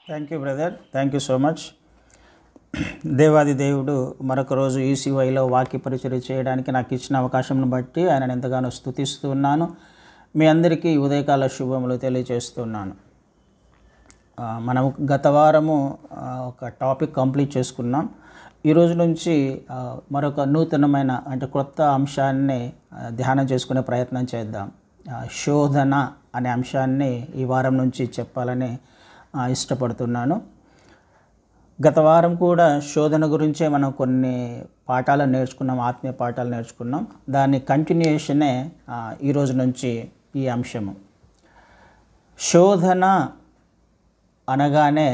Thank you brother, thank you so much. దేవాది దేవుడు మరొక రోజు ఈసీవైలో వాక్య పరిచర్య చేయడానికి నాకు ఇచ్చిన అవకాశంను బట్టి ఆయనను ఎంతగానో స్తుతిస్తూ ఉన్నాను. మీ అందరికీ ఉదయకాల శుభములు తెలియజేస్తున్నాను. మనం గత వారము ఒక టాపిక్ కంప్లీట్ చేసుకున్నాం. ఈరోజు నుంచి మరొక నూతనమైన కొత్త అంశాన్ని ధ్యానం చేసుకునే ప్రయత్నం చేద్దాం. శోధన అనే అంశాన్ని ఈ వారం నుంచి చెప్పాలని ఇష్టపడుతున్నాను. గత వారం కూడా శోధన గురించే మనం కొన్ని పాఠాలు నేర్చుకున్నాం, ఆత్మీయ పాఠాలు నేర్చుకున్నాం. దాని కంటిన్యూషనే ఈరోజు నుంచి ఈ అంశము. శోధన అనగానే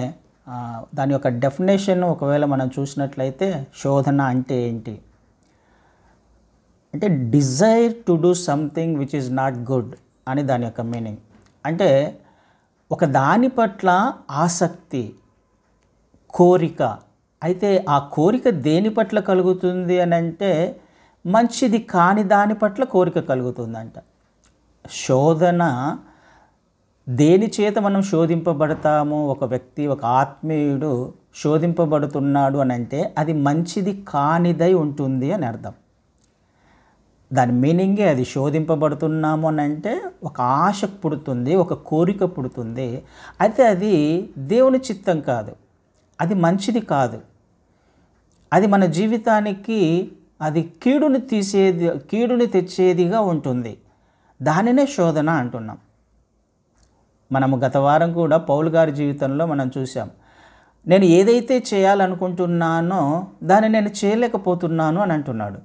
దాని యొక్క డెఫినేషన్ ఒకవేళ మనం చూసినట్లయితే శోధన అంటే ఏంటి అంటే desire to do something which is not good అని దాని యొక్క మీనింగ్. అంటే ఒక దాని పట్ల ఆసక్తి, కోరిక. అయితే ఆ కోరిక దేని పట్ల కలుగుతుంది అని అంటే మంచిది కాని దాని పట్ల కోరిక కలుగుతుందంట. శోధన దేని చేత మనం శోధింపబడతాము? ఒక వ్యక్తి, ఒక ఆత్మీయుడు శోధింపబడుతున్నాడు అని అంటే అది మంచిది కానిదై ఉంటుంది అని అర్థం. దాని మీనింగే అది. శోధింపబడుతున్నాము అని అంటే ఒక ఆశ పుడుతుంది, ఒక కోరిక పుడుతుంది. అయితే అది దేవుని చిత్తం కాదు, అది మంచిది కాదు. అది మన జీవితానికి అది కీడుని తెచ్చేదిగా ఉంటుంది. దానినే శోధన అంటున్నాం. మనము గత వారం కూడా పౌలు గారి జీవితంలో మనం చూసాం. నేను ఏదైతే చేయాలనుకుంటున్నానో దాన్ని నేను చేయలేకపోతున్నాను అని అంటున్నాడు.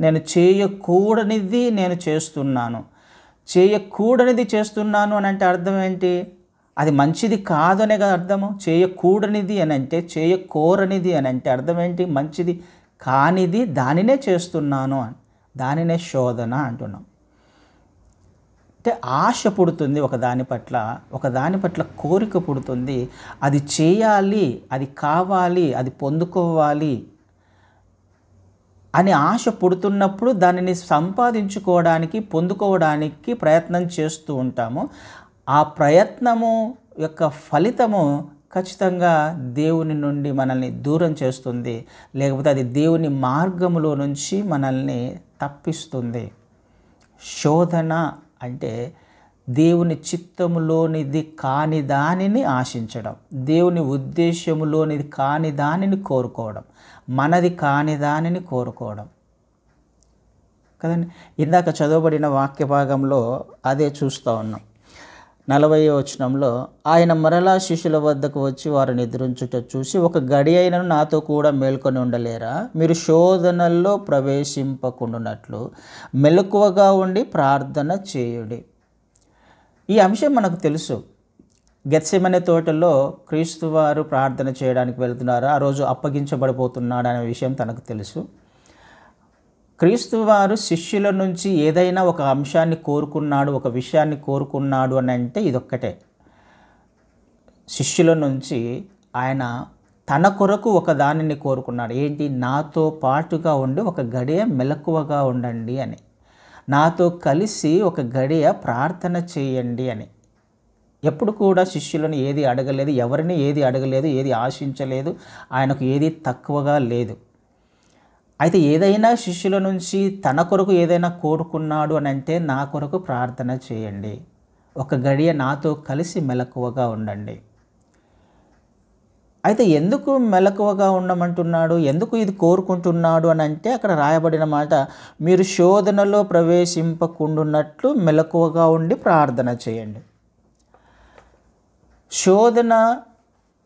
నేను చేయకూడనిది నేను చేస్తున్నాను. చేయకూడనిది చేస్తున్నాను అని అంటే అర్థం ఏంటి? అది మంచిది కాదనే కదా అర్థము. చేయకూడనిది అని అంటే, చేయకోరనిది అని అంటే అర్థం ఏంటి? మంచిది కానిది దానినే చేస్తున్నాను అని. దానినే శోధన అంటున్నాం. అంటే ఆశ పుడుతుంది ఒకదాని పట్ల కోరిక పుడుతుంది. అది చేయాలి, అది కావాలి, అది పొందుకోవాలి అని ఆశ పుడుతున్నప్పుడు దానిని సంపాదించుకోవడానికి, పొందుకోవడానికి ప్రయత్నం చేస్తూ ఉంటాము. ఆ ప్రయత్నము యొక్క ఫలితము ఖచ్చితంగా దేవుని నుండి మనల్ని దూరం చేస్తుంది, లేకపోతే అది దేవుని మార్గములో నుంచి మనల్ని తప్పిస్తుంది. శోధన అంటే దేవుని చిత్తములోనిది కాని దానిని ఆశించడం, దేవుని ఉద్దేశములోనిది కాని దానిని కోరుకోవడం, మనది కాని దానిని కోరుకోవడం కదండి. ఇందాక చదవబడిన వాక్య భాగంలో అదే చూస్తూ ఉన్నాం. 40వ వచనంలో, ఆయన మరలా శిష్యుల వద్దకు వచ్చి వారు నిద్రించుట చూసి, ఒక గడి అయినను నాతో కూడా మేల్కొని ఉండలేరా? మీరు శోధనల్లో ప్రవేశింపకుండానట్లు మెలకువగా ఉండి ప్రార్థన చేయుడి. ఈ అంశం మనకు తెలుసు. గెత్సెమనే తోటలో క్రీస్తు వారు ప్రార్థన చేయడానికి వెళ్తున్నారు. ఆ రోజు అప్పగించబడిపోతున్నాడు అనే విషయం తనకు తెలుసు. క్రీస్తు వారు శిష్యుల నుంచి ఏదైనా ఒక అంశాన్ని కోరుకున్నాడు, ఒక విషయాన్ని కోరుకున్నాడు అని అంటే ఇదొక్కటే. శిష్యుల నుంచి ఆయన తన కొరకు ఒక దానిని కోరుకున్నాడు. ఏంటి? నాతో పాటుగా ఉండి ఒక గడియ మెలకువగా ఉండండి అని, నాతో కలిసి ఒక గడియ ప్రార్థన చేయండి అని. ఎప్పుడు కూడా శిష్యులను ఏది అడగలేదు, ఎవరిని ఏది అడగలేదు, ఏది ఆశించలేదు. ఆయనకు ఏది తక్కువగా లేదు. అయితే ఏదైనా శిష్యుల నుంచి తన కొరకు ఏదైనా కోరుకున్నాడు అని అంటే, నా కొరకు ప్రార్థన చేయండి, ఒక గడియ నాతో కలిసి మెలకువగా ఉండండి. అయితే ఎందుకు మెలకువగా ఉండమంటున్నాడు, ఎందుకు ఇది కోరుకుంటున్నాడు అని అంటే అక్కడ రాయబడిన మాట, మీరు శోధనలో ప్రవేశింపకుండునట్లు మెలకువగా ఉండి ప్రార్థన చేయండి. శోధన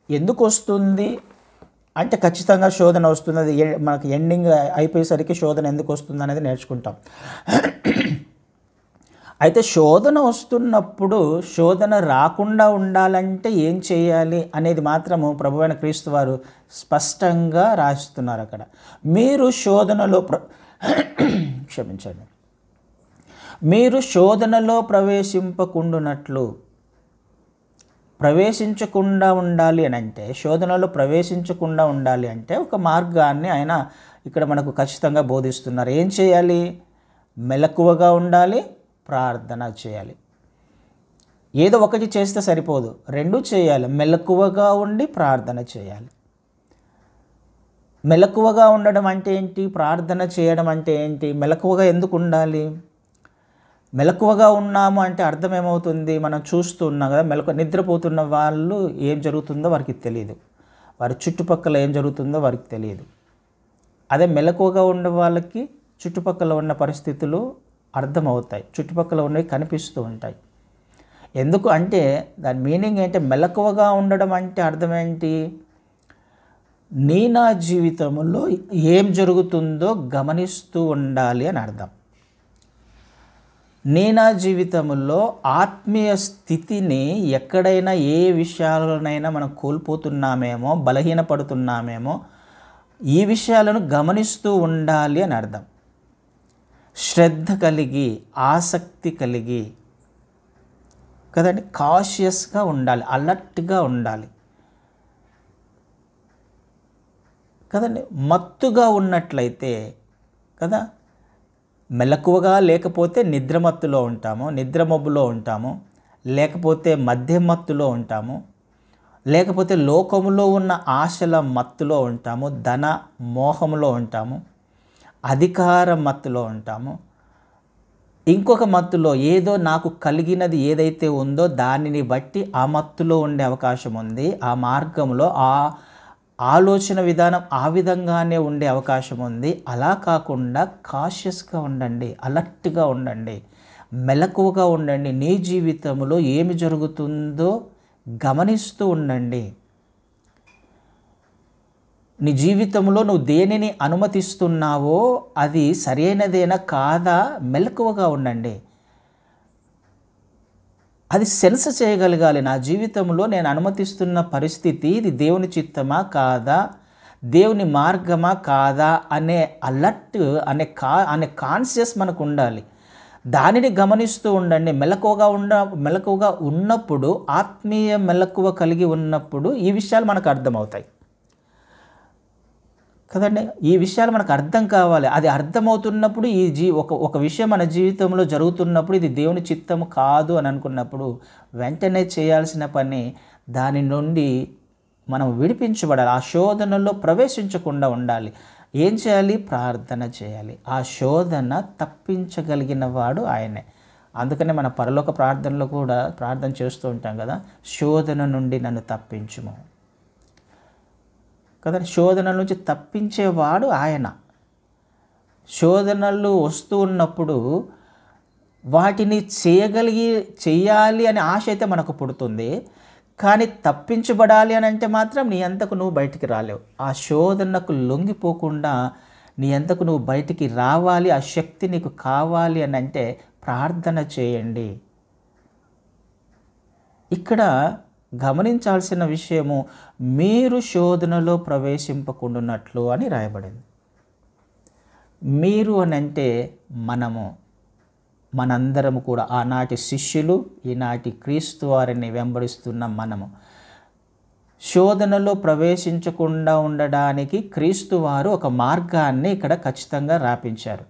ఎందుకు వస్తుంది అంటే ఖచ్చితంగా శోధన వస్తుంది. అది మనకి ఎండింగ్ అయిపోయేసరికి శోధన ఎందుకు వస్తుంది అనేది నేర్చుకుంటాం. అయితే శోధన వస్తున్నప్పుడు శోధన రాకుండా ఉండాలంటే ఏం చేయాలి అనేది మాత్రము ప్రభువైన క్రీస్తు వారు స్పష్టంగా రాస్తున్నారు అక్కడ. మీరు శోధనలో క్షమించండి, మీరు శోధనలో ప్రవేశించకుండా ఉండాలి అని అంటే, శోధనలో ప్రవేశించకుండా ఉండాలి అంటే ఒక మార్గాన్ని ఆయన ఇక్కడ మనకు ఖచ్చితంగా బోధిస్తున్నారు. ఏం చేయాలి? మెలకువగా ఉండాలి, ప్రార్థన చేయాలి. ఏదో ఒకటి చేస్తే సరిపోదు, రెండూ చేయాలి. మెలకువగా ఉండి ప్రార్థన చేయాలి. మెలకువగా ఉండడం అంటే ఏంటి? ప్రార్థన చేయడం అంటే ఏంటి? మెలకువగా ఎందుకు ఉండాలి? మెలకువగా ఉన్నాము అంటే అర్థం ఏమవుతుంది? మనం చూస్తూ ఉన్నాం కదా, నిద్రపోతున్న వాళ్ళు ఏం జరుగుతుందో వారికి తెలియదు, వారి చుట్టుపక్కల ఏం జరుగుతుందో వారికి తెలియదు. అదే మెలకువగా ఉండే వాళ్ళకి చుట్టుపక్కల ఉన్న పరిస్థితులు అర్థమవుతాయి, చుట్టుపక్కల ఉన్నవి కనిపిస్తూ ఉంటాయి. ఎందుకు అంటే దాని మీనింగ్ ఏంటి? మెలకువగా ఉండడం అంటే అర్థం ఏంటి? నా జీవితంలో ఏం జరుగుతుందో గమనిస్తూ ఉండాలి అని అర్థం. నా జీవితంలో ఆత్మీయ స్థితిని ఎక్కడైనా ఏ విషయాలనైనా మనం కోల్పోతున్నామేమో, బలహీనపడుతున్నామేమో, ఈ విషయాలను గమనిస్తూ ఉండాలి అని అర్థం. శ్రద్ధ కలిగి, ఆసక్తి కలిగి కదండి, కాషియస్గా ఉండాలి, అలర్ట్గా ఉండాలి కదండి. మత్తుగా ఉన్నట్లయితే కదా, మెలకువగా లేకపోతే నిద్రమత్తులో ఉంటాము, నిద్రమబ్బులో ఉంటాము, లేకపోతే మధ్యమత్తులో ఉంటాము, లేకపోతే లోకములో ఉన్న ఆశల మత్తులో ఉంటాము, ధన మోహములో ఉంటాము, అధికార మత్తులో ఉంటాము, ఇంకొక మత్తులో ఏదో నాకు కలిగినది ఏదైతే ఉందో దానిని బట్టి ఆ మత్తులో ఉండే అవకాశం ఉంది. ఆ మార్గంలో ఆ ఆలోచన విధానం ఆ విధంగానే ఉండే అవకాశం ఉంది. అలా కాకుండా కాషియస్గా ఉండండి, అలర్ట్గా ఉండండి, మెలకువగా ఉండండి. నీ జీవితంలో ఏమి జరుగుతుందో గమనిస్తూ ఉండండి. నీ జీవితంలో నువ్వు దేనిని అనుమతిస్తున్నావో అది సరైనదేనా కాదా మెలకువగా ఉండండి. అది సెన్స్ చేయగలగాలి. నా జీవితంలో నేను అనుమతిస్తున్న పరిస్థితి ఇది దేవుని చిత్తమా కాదా, దేవుని మార్గమా కాదా అనే అలర్ట్ అనే కాన్షియస్ మనకు ఉండాలి. దానిని గమనిస్తూ ఉండండి. మెలకువగా ఉన్నప్పుడు, ఆత్మీయ మెలకువ కలిగి ఉన్నప్పుడు ఈ విషయాలు మనకు అర్థమవుతాయి కదండి. ఈ విషయాలు మనకు అర్థం కావాలి. అది అర్థమవుతున్నప్పుడు ఒక విషయం మన జీవితంలో జరుగుతున్నప్పుడు ఇది దేవుని చిత్తం కాదు అని అనుకున్నప్పుడు వెంటనే చేయాల్సిన పని దాని నుండి మనం విడిపించబడాలి. ఆ శోధనలో ప్రవేశించకుండా ఉండాలి. ఏం చేయాలి? ప్రార్థన చేయాలి. ఆ శోధన తప్పించగలిగిన వాడు ఆయనే. అందుకనే మన పరలోక ప్రార్థనలో కూడా ప్రార్థన చేస్తూ ఉంటాం కదా, శోధన నుండి నన్ను తప్పించుము కదా. శోధన నుంచి తప్పించేవాడు ఆయన. శోధనలు వస్తూ ఉన్నప్పుడు వాటిని చేయాలి అనే ఆశ అయితే మనకు పుడుతుంది. కానీ తప్పించబడాలి అని అంటే మాత్రం నీ అంతకు నువ్వు బయటికి రాలేవు. ఆ శోధనకు లొంగిపోకుండా నీ అంతకు నువ్వు బయటికి రావాలి, ఆ శక్తి నీకు కావాలి అని అంటే ప్రార్థన చేయండి. ఇక్కడ గమనించాల్సిన విషయము, మీరు శోధనలో ప్రవేశింపకుండానట్లు అని రాయబడింది. మీరు అని అంటే మనందరము కూడా, ఆనాటి శిష్యులు, ఈనాటి క్రీస్తు వారిని వెంబడిస్తున్న మనము శోధనలో ప్రవేశించకుండా ఉండడానికి క్రీస్తు వారు ఒక మార్గాన్ని ఇక్కడ ఖచ్చితంగా రాపించారు.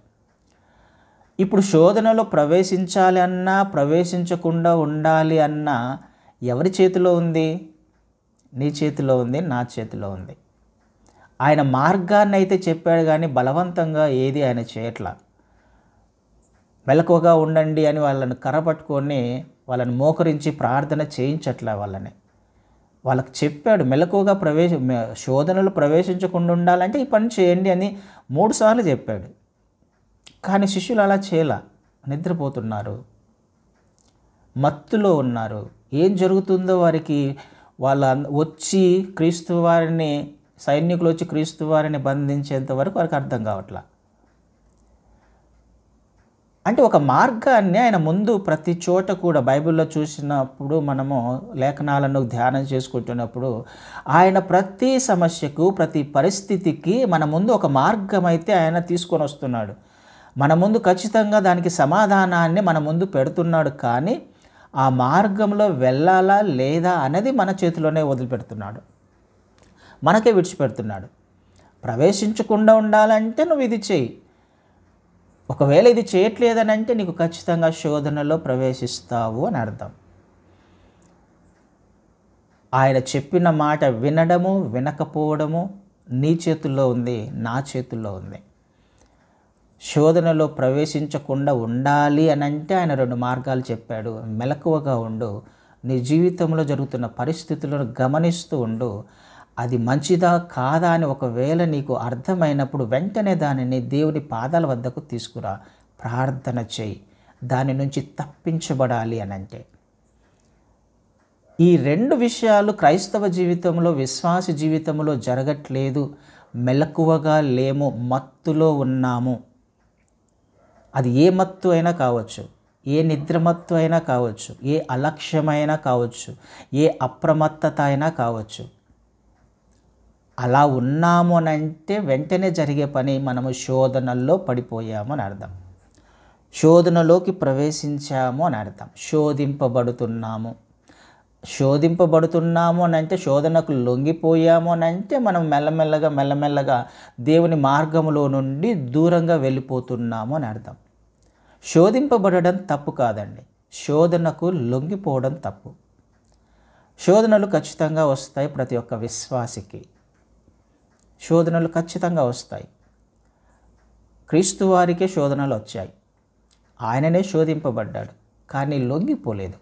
ఇప్పుడు శోధనలో ప్రవేశించాలి అన్నా, ప్రవేశించకుండా ఉండాలి అన్నా ఎవరి చేతిలో ఉంది? నీ చేతిలో ఉంది, నా చేతిలో ఉంది. ఆయన మార్గాన్ని అయితే చెప్పాడు కానీ బలవంతంగా ఏది ఆయన చేయట్లా. మెలకువగా ఉండండి అని వాళ్ళని కర్రపట్టుకొని వాళ్ళని మోకరించి ప్రార్థన చేయించట్లే. వాళ్ళకి చెప్పాడు మెలకువగా శోధనలు ప్రవేశించకుండా ఉండాలంటే ఈ పని చేయండి అని 3 సార్లు చెప్పాడు. కానీ శిష్యులు అలా చేయలా, నిద్రపోతున్నారు, మత్తులో ఉన్నారు. ఏం జరుగుతుందో వారికి వచ్చి క్రీస్తు వారిని, సైనికులు వచ్చి క్రీస్తు వారిని బంధించేంత వరకు వారికి అర్థం కావట్లా. అంటే ఒక మార్గాన్ని ఆయన ముందు ప్రతి చోట కూడా బైబిల్లో చూసినప్పుడు, మనము లేఖనాలను ధ్యానం చేసుకుంటున్నప్పుడు ఆయన ప్రతి సమస్యకు, ప్రతి పరిస్థితికి మన ముందు ఒక మార్గం అయితే ఆయన తీసుకొని వస్తున్నాడు. మన ముందు ఖచ్చితంగా దానికి సమాధానాన్ని మన ముందు పెడుతున్నాడు. కానీ ఆ మార్గంలో వెళ్ళాలా లేదా అనేది మన చేతిలోనే వదిలిపెడుతున్నాడు, మనకే విడిచిపెడుతున్నాడు. ప్రవేశించకుండా ఉండాలంటే నువ్వు ఇది చెయ్యి. ఒకవేళ ఇది చేయట్లేదని అంటే నీకు ఖచ్చితంగా శోధనలో ప్రవేశిస్తావు అని అర్థం. ఆయన చెప్పిన మాట వినడము వినకపోవడము నీ చేతుల్లో ఉంది, నా చేతుల్లో ఉంది. శోధనలో ప్రవేశించకుండా ఉండాలి అని అంటే ఆయన 2 మార్గాలు చెప్పాడు. మెలకువగా ఉండు, నీ జీవితంలో జరుగుతున్న పరిస్థితులను గమనిస్తూ ఉండు. అది మంచిదా కాదా అని ఒకవేళ నీకు అర్థమైనప్పుడు వెంటనే దానిని దేవుని పాదాల వద్దకు తీసుకురా, ప్రార్థన చేయి. దాని నుంచి తప్పించబడాలి అని అంటే ఈ 2 విషయాలు క్రైస్తవ జీవితంలో, విశ్వాస జీవితంలో జరగట్లేదు. మెలకువగా లేము, మత్తులో ఉన్నాము. అది ఏ మత్తు అయినా కావచ్చు, ఏ నిద్రమత్తు అయినా కావచ్చు, ఏ అలక్ష్యమైనా కావచ్చు, ఏ అప్రమత్తత అయినా కావచ్చు. అలా ఉన్నాము అని అంటే వెంటనే జరిగే పని మనము శోధనల్లో పడిపోయాము అని అర్థం. శోధనలోకి ప్రవేశించాము అని అర్థం. శోధింపబడుతున్నాము అని అంటే శోధనకు లొంగిపోయాము అని అంటే మనం మెల్లమెల్లగా దేవుని మార్గములో నుండి దూరంగా వెళ్ళిపోతున్నాము అని అర్థం. శోధింపబడడం తప్పు కాదండి, శోధనకు లొంగిపోవడం తప్పు. శోధనలు ఖచ్చితంగా వస్తాయి, ప్రతి ఒక్క విశ్వాసికి శోధనలు ఖచ్చితంగా వస్తాయి. క్రీస్తు వారికే శోధనలు వచ్చాయి, ఆయననే శోధింపబడ్డాడు కానీ లొంగిపోలేదు.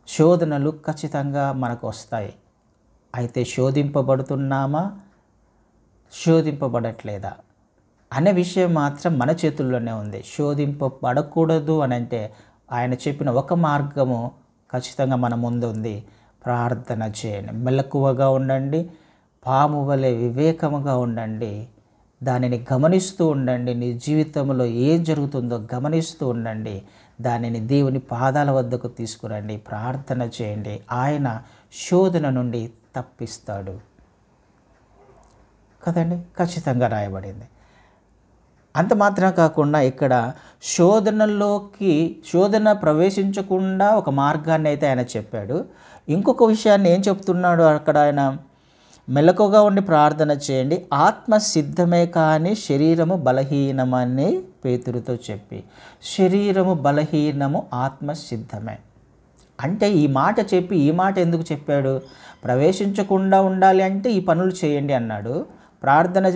శోధనలు ఖచ్చితంగా మనకు వస్తాయి. అయితే శోధింపబడుతున్నామా, శోధింపబడట్లేదా అనే విషయం మాత్రం మన చేతుల్లోనే ఉంది. శోధింపబడకూడదు అని అంటే ఆయన చెప్పిన ఒక మార్గము ఖచ్చితంగా మన ముందు ఉంది. ప్రార్థన చేయండి, మెలకువగా ఉండండి, పాము వలె వివేకముగా ఉండండి, దానిని గమనిస్తూ ఉండండి. నీ జీవితంలో ఏం జరుగుతుందో గమనిస్తూ ఉండండి. దానిని దేవుని పాదాల వద్దకు తీసుకురండి, ప్రార్థన చేయండి. ఆయన శోధన నుండి తప్పిస్తాడు కదండి, ఖచ్చితంగా రాయబడింది. అంత మాత్రం కాకుండా ఇక్కడ శోధన ప్రవేశించకుండా ఒక మార్గాన్ని అయితే ఆయన చెప్పాడు. ఇంకొక విషయాన్ని ఏం చెప్తున్నాడు అక్కడ ఆయన, మెలకుగా ఉండి ప్రార్థన చేయండి, ఆత్మ సిద్ధమే కానీ శరీరము బలహీనమని పేతురుతో చెప్పి. శరీరము బలహీనము, ఆత్మ సిద్ధమే అంటే ఈ మాట చెప్పి, ఈ మాట ఎందుకు చెప్పాడు? ప్రవేశించకుండా ఉండాలి అంటే ఈ పనులు చేయండి అన్నాడు.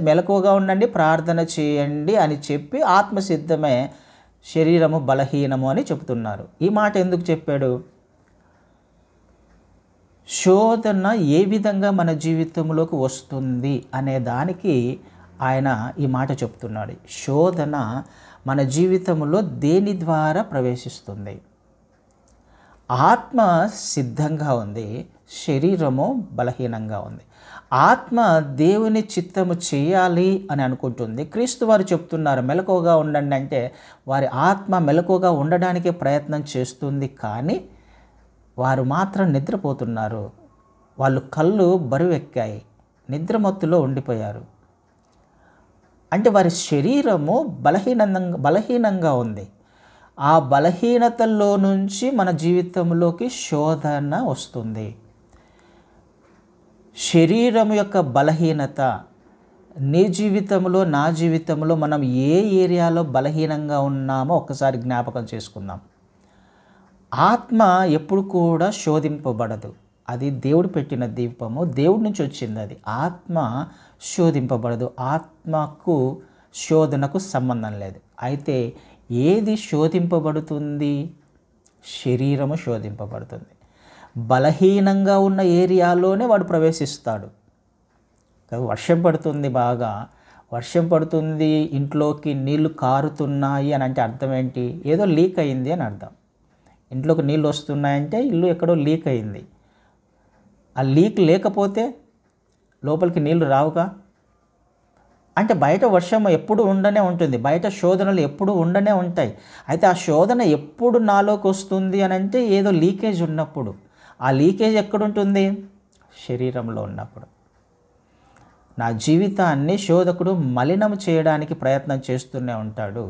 మెలకువగా ఉండండి, ప్రార్థన చేయండి అని చెప్పి ఆత్మ సిద్ధమే, శరీరము బలహీనము అని చెప్తున్నారు. ఈ మాట ఎందుకు చెప్పాడు? శోధన ఏ విధంగా మన జీవితంలోకి వస్తుంది అనే దానికి ఆయన ఈ మాట చెప్తున్నాడు. శోధన మన జీవితంలో దేని ద్వారా ప్రవేశిస్తుంది? ఆత్మ సిద్ధంగా ఉంది, శరీరము బలహీనంగా ఉంది. ఆత్మ దేవుని చిత్తము చేయాలి అని అనుకుంటుంది. క్రీస్తు వారు చెప్తున్నారు మెలకువగా ఉండండి అంటే వారి ఆత్మ మెలకువగా ఉండడానికే ప్రయత్నం చేస్తుంది, కానీ వారు మాత్రం నిద్రపోతున్నారు. వాళ్ళు కళ్ళు బరువెక్కాయి, నిద్రమత్తులో ఉండిపోయారు. అంటే వారి శరీరము బలహీనంగా ఉంది. ఆ బలహీనతల్లో నుంచి మన జీవితంలోకి శోధన వస్తుంది. శరీరం యొక్క బలహీనత నీ జీవితంలో, నా జీవితంలో మనం ఏ ఏరియాలో బలహీనంగా ఉన్నామో ఒక్కసారి జ్ఞాపకం చేసుకుందాం. ఆత్మ ఎప్పుడు కూడా శోధింపబడదు. అది దేవుడు పెట్టిన దీపము, దేవుడి నుంచి వచ్చింది. అది ఆత్మ శోధింపబడదు. ఆత్మకు శోధనకు సంబంధం లేదు. అయితే ఏది శోధింపబడుతుంది? శరీరము శోధింపబడుతుంది. బలహీనంగా ఉన్న ఏరియాలోనే వాడు ప్రవేశిస్తాడు. వర్షం పడుతుంది, బాగా వర్షం పడుతుంది, ఇంట్లోకి నీళ్లు కారుతున్నాయి అని అంటే అర్థం ఏంటి? ఏదో లీక్ అయింది అని అర్థం. ఇంట్లోకి నీళ్ళు వస్తున్నాయంటే ఇల్లు ఎక్కడో లీక్ అయింది. ఆ లీక్ లేకపోతే లోపలికి నీళ్లు రావుగా. అంటే బయట వర్షం ఎప్పుడు ఉండనే ఉంటుంది, బయట శోధనలు ఎప్పుడు ఉండనే ఉంటాయి. అయితే ఆ శోధన ఎప్పుడు నాలోకి వస్తుంది అని అంటే ఏదో లీకేజ్ ఉన్నప్పుడు. ఆ లీకేజ్ ఎక్కడుంటుంది? శరీరంలో ఉన్నప్పుడు. నా జీవితాన్ని శోధకుడు మలినము చేయడానికి ప్రయత్నం చేస్తూనే ఉంటాడు.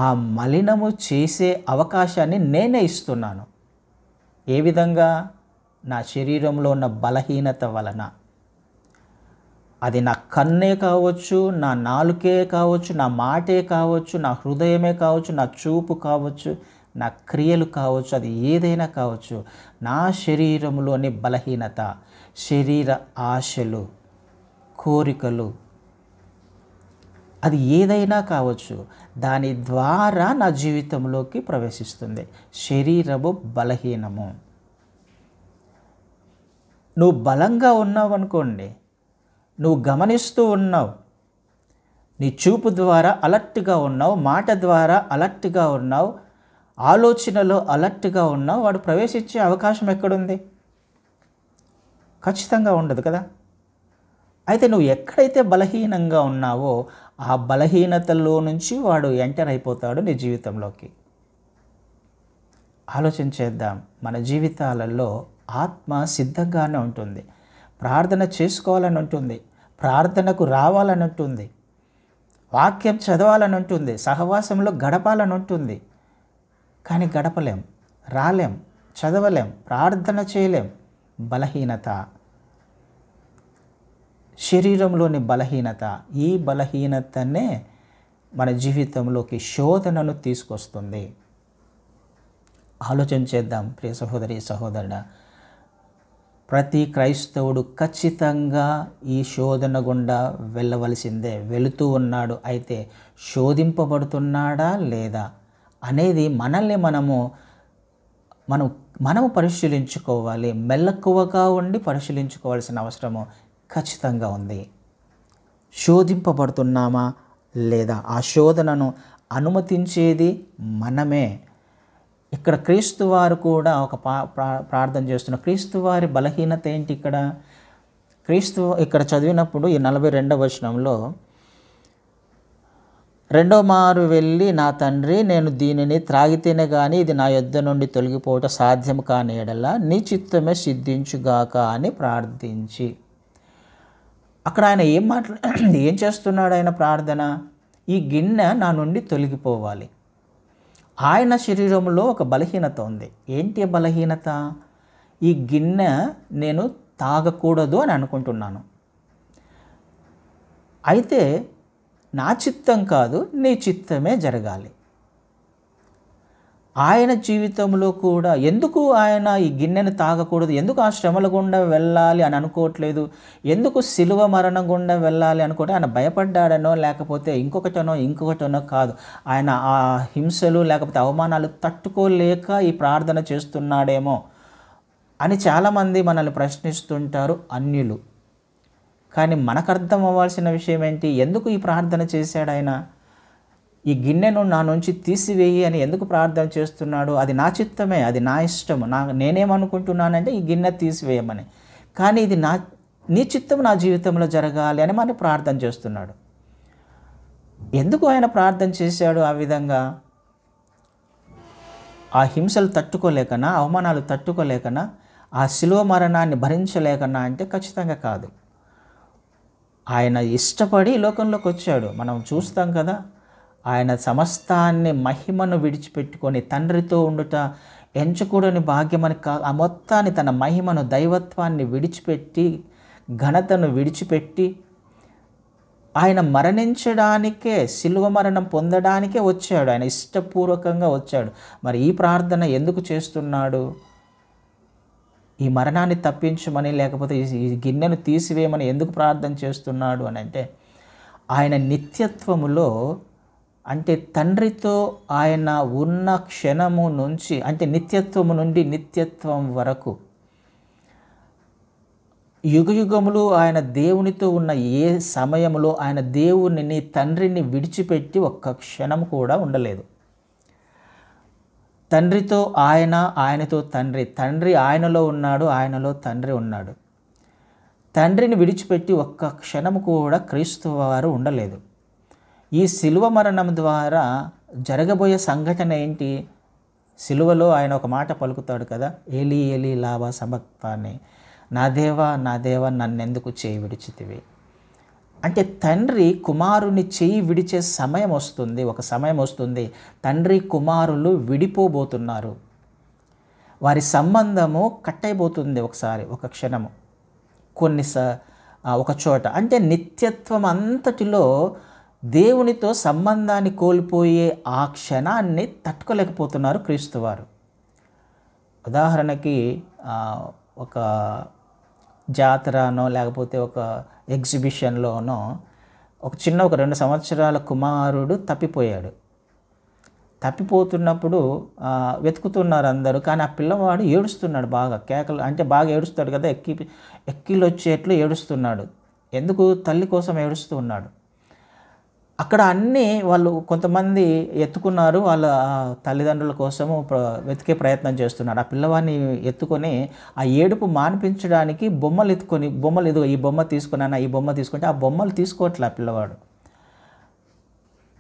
ఆ మలినము చేసే అవకాశాన్ని నేనే ఇస్తున్నాను. ఏ విధంగా? నా శరీరంలో ఉన్న బలహీనత వలన. అది నా కన్నే కావచ్చు, నా నాలుకే కావచ్చు, నా మాటే కావచ్చు, నా హృదయమే కావచ్చు, నా చూపు కావచ్చు, నా క్రియలు కావచ్చు, అది ఏదైనా కావచ్చు, నా శరీరంలోని బలహీనత, శరీర ఆశలు, కోరికలు, అది ఏదైనా కావచ్చు, దాని ద్వారా నా జీవితంలోకి ప్రవేశిస్తుంది. శరీరము బలహీనము. నువ్వు బలంగా ఉన్నావు అనుకోండి, నువ్వు గమనిస్తూ ఉన్నావు, నీ చూపు ద్వారా అలర్ట్గా ఉన్నావు, మాట ద్వారా అలర్ట్గా ఉన్నావు, ఆలోచనలో అలర్ట్గా ఉన్నావు, వాడు ప్రవేశించే అవకాశం ఎక్కడుంది? ఖచ్చితంగా ఉండదు కదా. అయితే నువ్వు ఎక్కడైతే బలహీనంగా ఉన్నావో ఆ బలహీనతలో నుంచి వాడు ఎంటర్ అయిపోతాడు నీ జీవితంలోకి. ఆలోచన చేద్దాం. మన జీవితాలలో ఆత్మ సిద్ధంగానే ఉంటుంది, ప్రార్థన చేసుకోవాలని ఉంటుంది, ప్రార్థనకు రావాలని ఉంటుంది, వాక్యం చదవాలని ఉంటుంది, సహవాసంలో గడపాలని ఉంటుంది. కానీ గడపలేం, రాలేం, చదవలేం, ప్రార్థన చేయలేం. బలహీనత, శరీరంలోని బలహీనత. ఈ బలహీనతనే మన జీవితంలోకి శోధనను తీసుకొస్తుంది. ఆలోచన చేద్దాం ప్రియ సహోదరి సహోదరుడా. ప్రతి క్రైస్తవుడు ఖచ్చితంగా ఈ శోధన గుండా వెళ్ళవలసిందే, వెళుతూ ఉన్నాడు. అయితే శోధింపబడుతున్నాడా లేదా అనేది మనల్ని మనము పరిశీలించుకోవాలి. మెలకువగా ఉండి పరిశీలించుకోవాల్సిన అవసరము ఖచ్చితంగా ఉంది. శోధింపబడుతున్నామా లేదా? ఆ శోధనను అనుమతించేది మనమే. ఇక్కడ క్రీస్తు వారు కూడా ఒక ప్రార్థన చేస్తున్నారు. క్రీస్తు వారి బలహీనత ఏంటి? క్రీస్తు ఇక్కడ చదివినప్పుడు ఈ 42వ వచనంలో, రెండో మారు వెళ్ళి, నా తండ్రి, నేను దీనిని త్రాగితేనే కానీ ఇది నా యొద్ద నుండి తొలగిపోవటం సాధ్యం కాని యెడల నీ చిత్తమే సిద్ధించుగాక అని ప్రార్థించి. అక్కడ ఆయన ఏం చేస్తున్నాడు? ఆయన ప్రార్థన, ఈ గిన్నె నా నుండి తొలగిపోవాలి. ఆయన శరీరంలో ఒక బలహీనత ఉంది. ఏంటి బలహీనత? ఈ గిన్నె నేను తాగకూడదు అని అనుకుంటున్నాను. అయితే నా చిత్తం కాదు, నీ చిత్తమే జరగాలి. ఆయన జీవితంలో కూడా ఎందుకు ఆయన ఈ గిన్నెను తాగకూడదు, ఎందుకు ఆ శ్రమల గుండా వెళ్ళాలి అని అనుకోవట్లేదు, ఎందుకు శిలువ మరణం గుండా వెళ్ళాలి అనుకోవట్లేదు? ఆయన భయపడ్డాడనో లేకపోతే ఇంకొకటనో కాదు. ఆయన ఆ హింసలు లేకపోతే అవమానాలు తట్టుకోలేక ఈ ప్రార్థన చేస్తున్నాడేమో అని చాలామంది మనల్ని ప్రశ్నిస్తుంటారు, అన్యులు. కానీ మనకు అర్థం అవ్వాల్సిన విషయం ఏంటి? ఎందుకు ఈ ప్రార్థన చేశాడు ఆయన? ఈ గిన్నెను నా నుంచి తీసివేయి అని ఎందుకు ప్రార్థన చేస్తున్నాడు? అది నా చిత్తమే, అది నా ఇష్టము. నేనేమనుకుంటున్నానంటే ఈ గిన్నె తీసివేయమని. కానీ ఇది నీ చిత్తం నా జీవితంలో జరగాలి అని మనం ప్రార్థన చేస్తున్నాడు. ఎందుకు ఆయన ప్రార్థన చేశాడు ఆ విధంగా? ఆ హింసలు తట్టుకోలేకనా, అవమానాలు తట్టుకోలేకనా, ఆ శిలువ మరణాన్ని భరించలేకనా అంటే ఖచ్చితంగా కాదు. ఆయన ఇష్టపడి లోకంలోకి వచ్చాడు. మనం చూస్తాం కదా, ఆయన సమస్తాన్ని, మహిమను విడిచిపెట్టుకొని తండ్రితో ఉండుట ఎంచకూడని భాగ్యమని ఆ మొత్తాన్ని, తన మహిమను, దైవత్వాన్ని విడిచిపెట్టి, ఘనతను విడిచిపెట్టి ఆయన మరణించడానికే, శిలువ మరణం పొందడానికే వచ్చాడు. ఆయన ఇష్టపూర్వకంగా వచ్చాడు. మరి ఈ ప్రార్థన ఎందుకు చేస్తున్నాడు? ఈ మరణాన్ని తప్పించమని, లేకపోతే ఈ గిన్నెను తీసివేయమని ఎందుకు ప్రార్థన చేస్తున్నాడు అని అంటే, ఆయన నిత్యత్వములో, అంటే తండ్రితో ఆయన ఉన్న క్షణము నుంచి, అంటే నిత్యత్వము నుండి నిత్యత్వం వరకు, యుగయుగములు ఆయన దేవునితో ఉన్న ఏ సమయంలో ఆయన దేవునిని, తండ్రిని విడిచిపెట్టి ఒక్క క్షణం కూడా ఉండలేదు. తండ్రితో ఆయన, ఆయనతో తండ్రి, తండ్రి ఆయనలో ఉన్నాడు, ఆయనలో తండ్రి ఉన్నాడు. తండ్రిని విడిచిపెట్టి ఒక్క క్షణం కూడా క్రీస్తు వారు ఉండలేదు. ఈ శిలువ మరణం ద్వారా జరగబోయే సంఘటన ఏంటి? శిలువలో ఆయన ఒక మాట పలుకుతాడు కదా, ఏలీ ఏలీ లామా సబక్తాని, నా దేవా నా దేవా నన్నెందుకు చేయి విడిచితివి. అంటే తండ్రి కుమారుని చేయి విడిచే సమయం వస్తుంది, ఒక సమయం వస్తుంది. తండ్రి కుమారులు విడిపోబోతున్నారు. వారి సంబంధము కట్ అయిపోతుంది ఒకసారి, ఒక క్షణము, ఒక చోట. అంటే నిత్యత్వం అంతటిలో దేవునితో సంబంధాన్ని కోల్పోయే ఆ క్షణాన్ని తట్టుకోలేకపోతున్నారు క్రీస్తువారు. ఉదాహరణకి ఒక జాతరనో లేకపోతే ఒక ఎగ్జిబిషన్లోనో ఒక 2 సంవత్సరాల కుమారుడు తప్పిపోయాడు. తప్పిపోతున్నప్పుడు వెతుకుతున్నారు అందరూ. కానీ ఆ పిల్లవాడు ఏడుస్తున్నాడు బాగా, కేకలు అంటే బాగా ఏడుస్తాడు కదా, ఎక్కిళ్ళు వచ్చేట్లు ఏడుస్తున్నాడు. ఎందుకు? తల్లి కోసం ఏడుస్తూ ఉన్నాడు. అక్కడ అన్నీ వాళ్ళు కొంతమంది ఎత్తుకున్నారు, వాళ్ళ తల్లిదండ్రుల కోసము వెతికే ప్రయత్నం చేస్తున్నాడు. ఆ పిల్లవాడిని ఎత్తుకొని ఆ ఏడుపు మాన్పించడానికి బొమ్మలు ఇదిగో ఈ బొమ్మ తీసుకున్నాను, ఈ బొమ్మ తీసుకుంటే ఆ బొమ్మలు తీసుకోవట్లే ఆ పిల్లవాడు.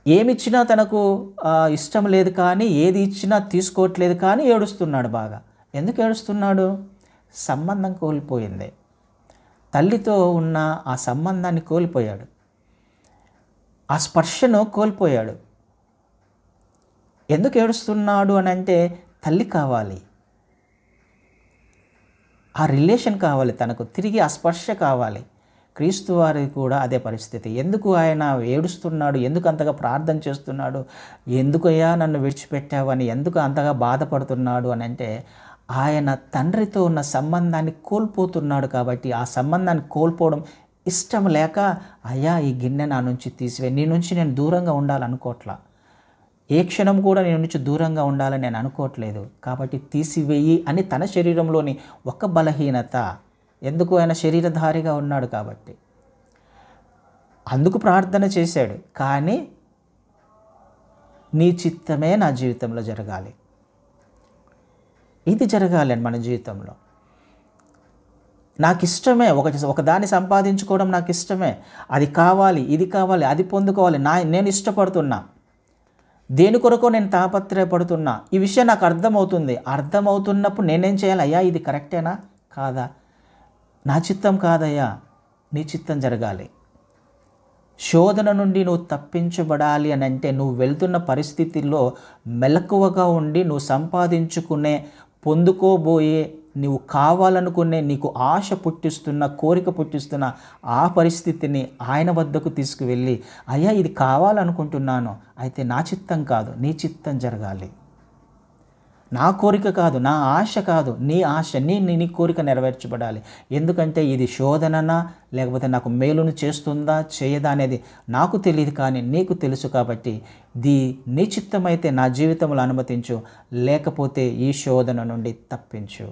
ఏమిచ్చినా తనకు ఇష్టం లేదు, కానీ ఏది ఇచ్చినా తీసుకోవట్లేదు, కానీ ఏడుస్తున్నాడు బాగా. ఎందుకు ఏడుస్తున్నాడు? సంబంధం కోల్పోయింది. తల్లితో ఉన్న ఆ సంబంధాన్ని కోల్పోయాడు, ఆ స్పర్శను కోల్పోయాడు. ఎందుకు ఏడుస్తున్నాడు అని అంటే తల్లి కావాలి, ఆ రిలేషన్ కావాలి, తనకు తిరిగి ఆ స్పర్శ కావాలి. క్రీస్తు వారికి కూడా అదే పరిస్థితి. ఎందుకు ఆయన ఏడుస్తున్నాడు? ఎందుకు అంతగా ప్రార్థన చేస్తున్నాడు? ఎందుకయ్యా నన్ను విడిచిపెట్టావని ఎందుకు అంతగా బాధపడుతున్నాడు అని అంటే ఆయన తండ్రితో ఉన్న సంబంధాన్ని కోల్పోతున్నాడు. కాబట్టి ఆ సంబంధాన్ని కోల్పోవడం ఇష్టం లేక, అయ్యా ఈ గిన్నె నా నుంచి తీసివే, నీ నుంచి నేను దూరంగా ఉండాలనుకోవట్లా, ఏ క్షణం కూడా నీ నుంచి దూరంగా ఉండాలని నేను అనుకోవట్లేదు, కాబట్టి తీసివేయి అని తన శరీరంలోని ఒక బలహీనత. ఎందుకు? ఆయన శరీరధారిగా ఉన్నాడు కాబట్టి అందుకు ప్రార్థన చేశాడు. కానీ నీ చిత్తమే నా జీవితంలో జరగాలి, ఇది జరగాలి అని మన జీవితంలో. నాకు ఇష్టమే, ఒకదాన్ని సంపాదించుకోవడం నాకు ఇష్టమే, అది కావాలి, ఇది కావాలి, అది పొందుకోవాలి, నేను ఇష్టపడుతున్నా, దేని కొరకో నేను తాపత్రయపడుతున్నా, ఈ విషయం నాకు అర్థమవుతున్నప్పుడు నేనేం చేయాలి? అయ్యా ఇది కరెక్టేనా కాదా? నా చిత్తం కాదయ్యా, నీ చిత్తం జరగాలి. శోధన నుండి నువ్వు తప్పించబడాలి అని అంటే నువ్వు వెళ్తున్న పరిస్థితుల్లో మెలకువగా ఉండి నువ్వు సంపాదించుకునే, పొందుకోబోయే, నువ్వు కావాలనుకునే, నీకు ఆశ పుట్టిస్తున్న, కోరిక పుట్టిస్తున్న ఆ పరిస్థితిని ఆయన వద్దకు తీసుకువెళ్ళి, అయ్యా ఇది కావాలనుకుంటున్నాను, అయితే నా చిత్తం కాదు, నీ చిత్తం జరగాలి. నా కోరిక కాదు, నా ఆశ కాదు, నీ ఆశ, నీ కోరిక నెరవేర్చబడాలి. ఎందుకంటే ఇది శోధననా లేకపోతే నాకు మేలును చేస్తుందా చేయదా అనేది నాకు తెలియదు, కానీ నీకు తెలుసు. కాబట్టి నీ చిత్తమైతే నా జీవితంలో అనుమతించు, లేకపోతే ఈ శోధన నుండి తప్పించు.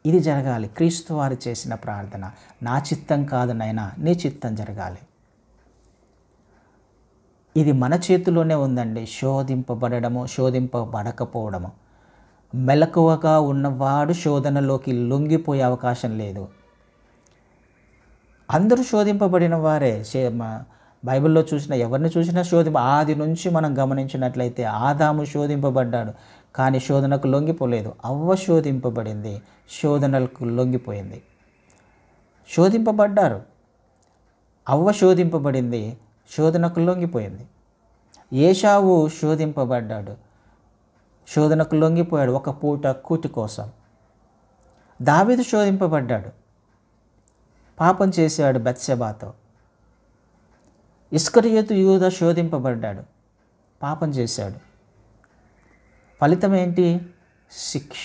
ఇది జరగాలి. క్రీస్తు వారు చేసిన ప్రార్థన, నా చిత్తం కాదు నాయనా, నీ చిత్తం జరగాలి. ఇది మన చేతిలోనే ఉందండి. శోధింపబడము, శోధింపబడకపోవడము. మెలకువగా ఉన్నవాడు శోధనలోకి లొంగిపోయే అవకాశం లేదు. అందరూ శోధింపబడిన వారే. బైబిల్లో ఎవరిని చూసినా ఆది నుంచి మనం గమనించినట్లయితే ఆదాము శోధింపబడ్డాడు, కానీ శోధనకు లొంగిపోలేదు. అవ్వ శోధింపబడింది, శోధనలకు లొంగిపోయింది. శోధింపబడ్డారు, అవ్వ శోధింపబడింది, శోధనకు లొంగిపోయింది. ఏశావు శోధింపబడ్డాడు, శోధనకు లొంగిపోయాడు ఒక పూట కూటి కోసం. దావీదు శోధింపబడ్డాడు, పాపం చేశాడు బత్షెబాతో. ఇస్కరియోతు యూదా శోధింపబడ్డాడు, పాపం చేశాడు. ఫలితం ఏంటి? శిక్ష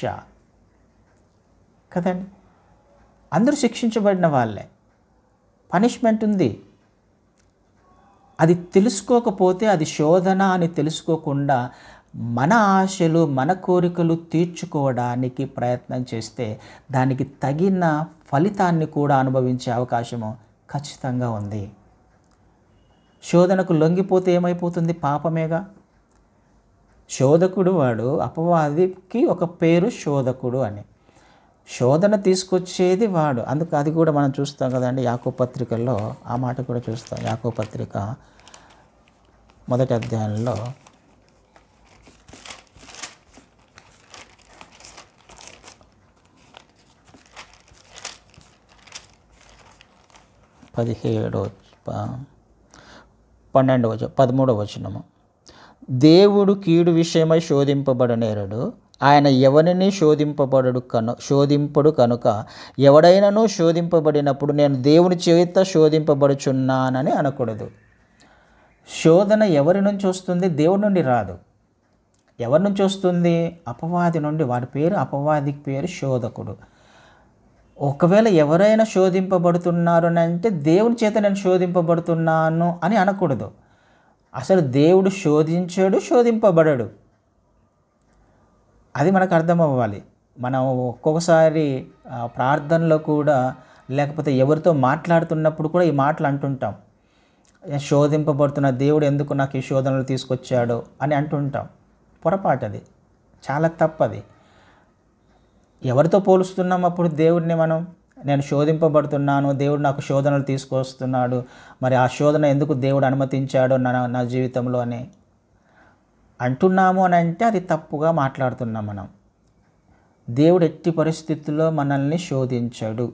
కదండి. అందరూ శిక్షించబడిన వాళ్ళే, పనిష్మెంట్ ఉంది. అది తెలుసుకోకపోతే, అది శోధన అని తెలుసుకోకుండా మన ఆశలు, మన కోరికలు తీర్చుకోవడానికి ప్రయత్నం చేస్తే దానికి తగిన ఫలితాన్ని కూడా అనుభవించే అవకాశము ఖచ్చితంగా ఉంది. శోధనకు లొంగిపోతే ఏమైపోతుంది? పాపమేగా. శోధకుడు వాడు, అపవాదికి ఒక పేరు శోధకుడు అని. శోధన తీసుకొచ్చేది వాడు. అందుకు అది కూడా మనం చూస్తాం కదండి, యాకోబు పత్రికల్లో ఆ మాట కూడా చూస్తాం. యాకోబు పత్రిక 1వ అధ్యాయంలో 13వ వచనము. దేవుడు కీడు విషయమై శోధింపబడనేరడు, ఆయన ఎవరిని శోధింపడు కనుక ఎవడైనాను శోధింపబడినప్పుడు నేను దేవుని చేత శోధింపబడుచున్నానని అనకూడదు. శోధన ఎవరి నుంచి వస్తుంది? దేవుడి నుండి రాదు. ఎవరి నుంచి వస్తుంది? అపవాది నుండి. వాడి పేరు, అపవాదికి పేరు శోధకుడు. ఒకవేళ ఎవరైనా శోధింపబడుతున్నారు అని అంటే దేవుని చేత నేను శోధింపబడుతున్నాను అని అనకూడదు. అసలు దేవుడు శోధించాడు, శోధింపబడడు. అది మనకు అర్థం అవ్వాలి. మనం ఒక్కొక్కసారి ప్రార్థనలో కూడా, లేకపోతే ఎవరితో మాట్లాడుతున్నప్పుడు కూడా ఈ మాటలు అంటుంటాం. శోధింపబడుతున్న దేవుడు ఎందుకు నాకు ఈ శోధనలు తీసుకొచ్చాడో అని అంటుంటాం. పొరపాటు అది, చాలా తప్పది. ఎవరితో పోలుస్తున్నాం అప్పుడు దేవుడిని మనం? నేను శోధింపబడుతున్నాను, దేవుడు నాకు శోధనలు తీసుకొస్తున్నాడు, మరి ఆ శోధన ఎందుకు దేవుడు అనుమతించాడో నా జీవితంలో అని అంటున్నాము అని అంటే అది తప్పుగా మాట్లాడుతున్నాం మనం. దేవుడు ఎట్టి పరిస్థితుల్లో మనల్ని శోధించడు.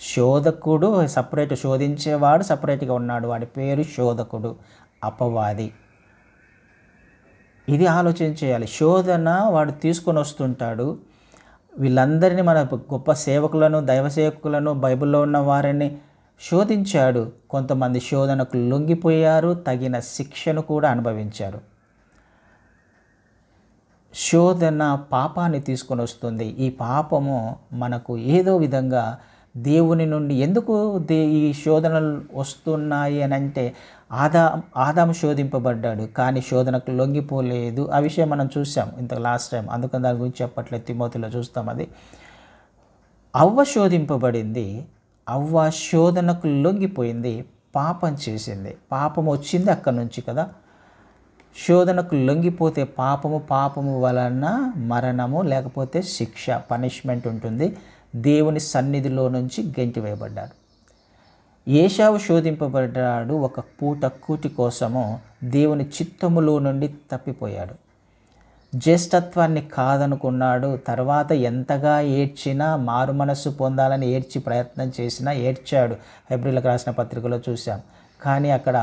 శోధకుడు సపరేట్, శోధించేవాడు సపరేట్గా ఉన్నాడు. వాడి పేరు శోధకుడు, అపవాది. ఇది ఆలోచన చేయాలి. శోధన వాడు తీసుకొని వస్తుంటాడు. వీళ్ళందరినీ, మన గొప్ప సేవకులను, దైవ సేవకులను, బైబిల్లో ఉన్న వారిని శోధించాడు. కొంతమంది శోధనకు లొంగిపోయారు, తగిన శిక్షను కూడా అనుభవించారు. శోధన పాపాన్ని తీసుకొని వస్తుంది. ఈ పాపము మనకు ఏదో విధంగా దేవుని నుండి ఎందుకు ఈ శోధనలు వస్తున్నాయి అని అంటే, ఆదాము శోధింపబడ్డాడు కానీ శోధనకు లొంగిపోలేదు. ఆ విషయం మనం చూసాం ఇంత లాస్ట్ టైం, అందుకని దాని గురించి చెప్పట్లేదు. తిమోతిలో చూస్తాం అది. అవ్వ శోధింపబడింది, అవ్వ శోధనకు లొంగిపోయింది, పాపం చేసింది. పాపం వచ్చింది అక్కడి నుంచి కదా. శోధనకు లొంగిపోతే పాపము వలన మరణము, లేకపోతే శిక్ష, పనిష్మెంట్ ఉంటుంది. దేవుని సన్నిధిలో నుంచి గెంటివేయబడ్డాడు. ఏశావు శోధింపబడ్డాడు. ఒక పూట కూటి కోసము దేవుని చిత్తములో నుండి తప్పిపోయాడు. జ్యేష్ఠత్వాన్ని కాదనుకున్నాడు. తర్వాత ఎంతగా ఏడ్చినా, మారు మనస్సు పొందాలని ప్రయత్నం చేసినా ఏడ్చాడు. హెబ్రీలకు రాసిన పత్రికలో చూసాం. కానీ అక్కడ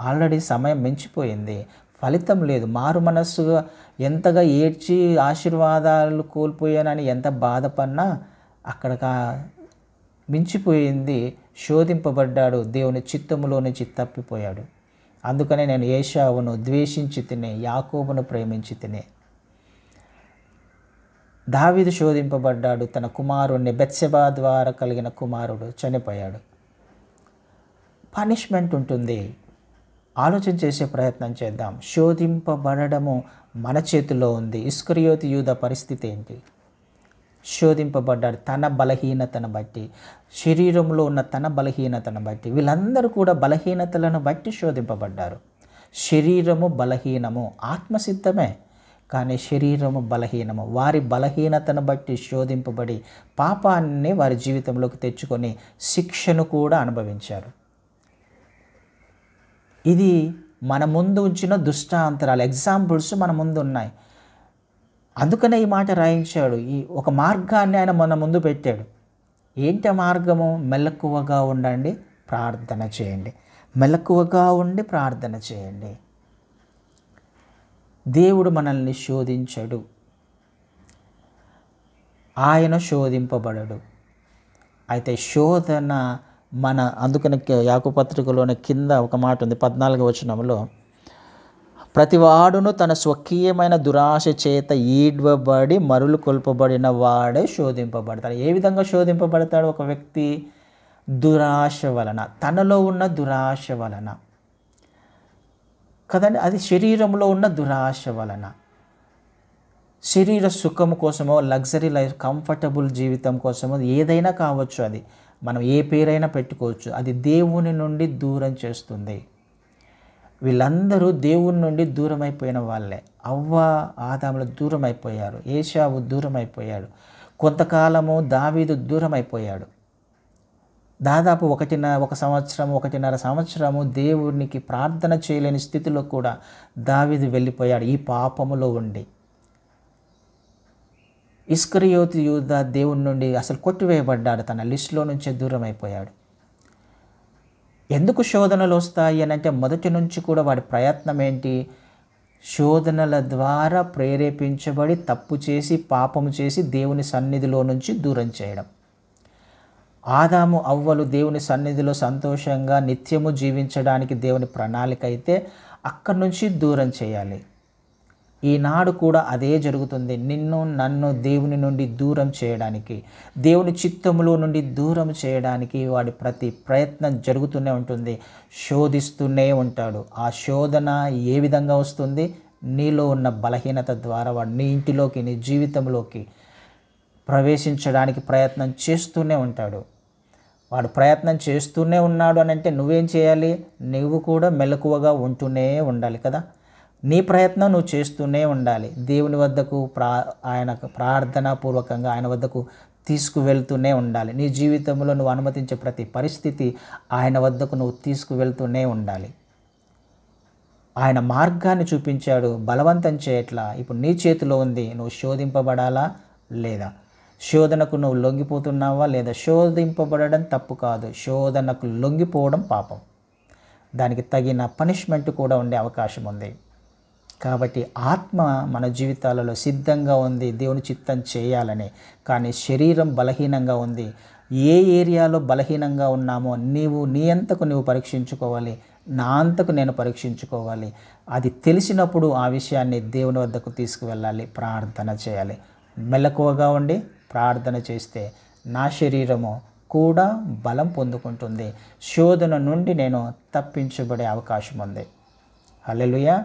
ఆల్రెడీ సమయం మించిపోయింది, ఫలితం లేదు. మారు మనస్సుగా ఎంతగా ఏడ్చి ఆశీర్వాదాలు కోల్పోయానని ఎంత బాధపడినా అక్కడ మించిపోయింది. శోధింపబడ్డాడు, దేవుని చిత్తములో నుంచి తప్పిపోయాడు. అందుకనే నేను ఏశావును ద్వేషించి తినే, యాకోబును ప్రేమించి తినే. దావీదు శోధింపబడ్డాడు. తన కుమారుణ్ణి, బెత్షెబా ద్వారా కలిగిన కుమారుడు చనిపోయాడు. పనిష్మెంట్ ఉంటుంది. ఆలోచన చేసే ప్రయత్నం చేద్దాం. శోధింపబడము మన చేతిలో ఉంది. ఇస్కరియోతు యూద పరిస్థితి ఏంటి? శోధింపబడ్డాడు తన బలహీనతను బట్టి, శరీరంలో ఉన్న తన బలహీనతను బట్టి. వీళ్ళందరూ కూడా బలహీనతలను బట్టి శోధింపబడ్డారు. శరీరము బలహీనము, ఆత్మసిద్ధమే కానీ శరీరము బలహీనము. వారి బలహీనతను బట్టి శోధింపబడి పాపాన్ని వారి జీవితంలోకి తెచ్చుకొని శిక్షను కూడా అనుభవించారు. ఇది మన ముందు ఉంచిన దుష్టాంతరాలు, ఎగ్జాంపుల్స్ మన ముందు ఉన్నాయి. అందుకనే ఈ మాట రాయించాడు. ఈ ఒక మార్గాన్ని ఆయన మన ముందు పెట్టాడు. ఏంటి ఆ మార్గము? మెలకువగా ఉండండి, ప్రార్థన చేయండి. మెలకువగా ఉండి ప్రార్థన చేయండి. దేవుడు మనల్ని శోధించడు, ఆయన శోధింపబడడు. అయితే శోధన అందుకని యాకోబు పత్రికలోని కింద ఒక మాట ఉంది, 14వ వచనంలో, ప్రతివాడును తన స్వకీయమైన దురాశ చేత ఈడ్వబడి మరులు కొల్పబడిన వాడే శోధింపబడతాడు. ఏ విధంగా శోధింపబడతాడు ఒక వ్యక్తి? దురాశ వలన, తనలో ఉన్న దురాశ వలన కదండి. అది శరీరంలో ఉన్న దురాశ వలన. శరీర సుఖం కోసమో, లగ్జరీ లైఫ్, కంఫర్టబుల్ జీవితం కోసమో, ఏదైనా కావచ్చు, అది మనం ఏ పేరైనా పెట్టుకోవచ్చు. అది దేవుని నుండి దూరం చేస్తుంది. వీళ్ళందరూ దేవుని నుండి దూరం అయిపోయిన వాళ్ళే. అవ్వ, ఆదాములు దూరం అయిపోయారు. ఏశావు దూరం అయిపోయాడు. కొంతకాలము దావీదు దూరం అయిపోయాడు. దాదాపు 1.5 సంవత్సరము దేవునికి ప్రార్థన చేయలేని స్థితిలో కూడా దావీదు వెళ్ళిపోయాడు ఈ పాపములో ఉండి. ఇస్కరియోతు యూదా దేవుని నుండి అసలు కొట్టివేయబడ్డాడు, తన లిస్టులో నుంచే దూరం అయిపోయాడు. ఎందుకు శోధనలు వస్తాయి అని అంటే, మొదటి నుంచి కూడా వాడి ప్రయత్నం ఏంటి? శోధనల ద్వారా ప్రేరేపించబడి తప్పు చేసి, పాపము చేసి దేవుని సన్నిధిలో నుంచి దూరం చేయడం. ఆదాము అవ్వలు దేవుని సన్నిధిలో సంతోషంగా నిత్యము జీవించడానికి దేవుని ప్రణాళిక అయితే అక్కడి నుంచి దూరం చేయాలి. ఈనాడు కూడా అదే జరుగుతుంది. నిన్ను నన్ను దేవుని నుండి దూరం చేయడానికి, దేవుని చిత్తములో నుండి దూరం చేయడానికి వాడి ప్రతి ప్రయత్నం జరుగుతూనే ఉంటుంది. శోధిస్తూనే ఉంటాడు. ఆ శోధన ఏ విధంగా వస్తుంది? నీలో ఉన్న బలహీనత ద్వారా వాడు నీ ఇంటిలోకి, నీ జీవితంలోకి ప్రవేశించడానికి ప్రయత్నం చేస్తూనే ఉంటాడు. వాడు ప్రయత్నం చేస్తూనే ఉన్నాడు అని అంటే నువ్వేం చేయాలి? నువ్వు కూడా మెలకువగా ఉంటూనే ఉండాలి కదా. నీ ప్రయత్నం నువ్వు చేస్తూనే ఉండాలి. దేవుని వద్దకు ఆయనకు ప్రార్థనాపూర్వకంగా ఆయన వద్దకు తీసుకువెళ్తూనే ఉండాలి. నీ జీవితంలో నువ్వు అనుమతించే ప్రతి పరిస్థితి ఆయన వద్దకు నువ్వు తీసుకువెళ్తూనే ఉండాలి. ఆయన మార్గాన్ని చూపించాడు, బలవంతం చేయట్లా. ఇప్పుడు నీ చేతిలో ఉంది. నువ్వు శోధింపబడాలా లేదా? శోధనకు నువ్వు లొంగిపోతున్నావా లేదా? శోధింపబడడం తప్పు కాదు, శోధనకు లొంగిపోవడం పాపం. దానికి తగిన పనిష్మెంట్ కూడా ఉండే అవకాశం ఉంది. కాబట్టి ఆత్మ మన జీవితాలలో సిద్ధంగా ఉంది దేవుని చిత్తం చేయాలని. కానీ శరీరం బలహీనంగా ఉంది. ఏ ఏరియాలో బలహీనంగా ఉన్నామో నీ అంతకు నువ్వు పరీక్షించుకోవాలి, నా అంతకు నేను పరీక్షించుకోవాలి. అది తెలిసినప్పుడు ఆ విషయాన్ని దేవుని వద్దకు తీసుకువెళ్ళాలి, ప్రార్థన చేయాలి. మెలకువగా ఉండి ప్రార్థన చేస్తే నా శరీరము కూడా బలం పొందుకుంటుంది. శోధన నుండి నేను తప్పించబడే అవకాశం ఉంది. హల్లెలూయా.